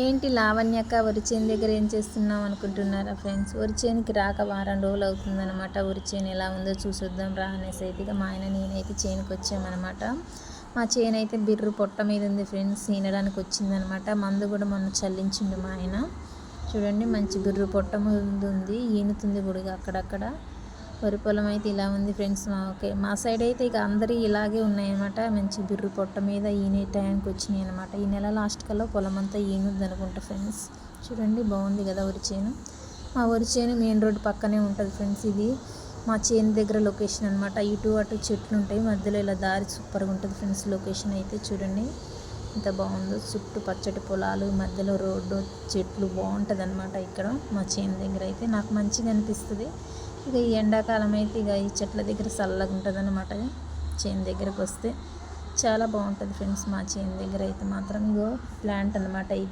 ఏంటి లావణ్యక్క వరి చేను దగ్గర ఏం చేస్తున్నాం అనుకుంటున్నారా ఫ్రెండ్స్? వరి చేనుకి రాక వారం రోజులు అవుతుందన్నమాట. వరి చేను ఎలా ఉందో చూసొద్దాం రా అనేసి అయితే ఇక మా ఆయన నేనైతే చేనుకి వచ్చామన్నమాట. మా చేను అయితే బిర్రు పొట్ట మీద ఉంది ఫ్రెండ్స్, ఈనడానికి వచ్చిందనమాట. మందు కూడా మొన్న చల్లించిండు మా ఆయన. చూడండి మంచి బిర్రు పొట్ట ముందు ఉంది, ఈనుతుంది కూడా అక్కడక్కడ. వరి పొలం అయితే ఇలా ఉంది ఫ్రెండ్స్. మా సైడ్ అయితే ఇక అందరి ఇలాగే ఉన్నాయన్నమాట. మంచి బిర్రు పొట్ట మీద ఈనే టైంకి వచ్చినాయి అనమాట. ఈ నెల లాస్ట్ కల్లా పొలం అంతా ఈనుద్ది అనుకుంటా ఫ్రెండ్స్. చూడండి బాగుంది కదా వరి చేను. మా వరి చేను మెయిన్ రోడ్ పక్కనే ఉంటుంది ఫ్రెండ్స్. ఇది మా చేను దగ్గర లొకేషన్ అనమాట. ఇటు అటు చెట్లు ఉంటాయి, మధ్యలో ఇలా దారి సూపర్గా ఉంటుంది ఫ్రెండ్స్. లొకేషన్ అయితే చూడండి ఎంత బాగుందో, చుట్టూ పచ్చటి పొలాలు, మధ్యలో రోడ్డు, చెట్లు బాగుంటుంది అనమాట. ఇక్కడ మా చేను దగ్గర అయితే నాకు మంచిగా అనిపిస్తుంది. ఇక ఈ ఎండాకాలం అయితే ఇక ఈ చెట్ల దగ్గర చల్లగా ఉంటుంది అనమాట. చేను దగ్గరకు వస్తే చాలా బాగుంటుంది ఫ్రెండ్స్. మా చేను దగ్గర అయితే మాత్రం ఇగో ప్లాంట్ అనమాట ఇది.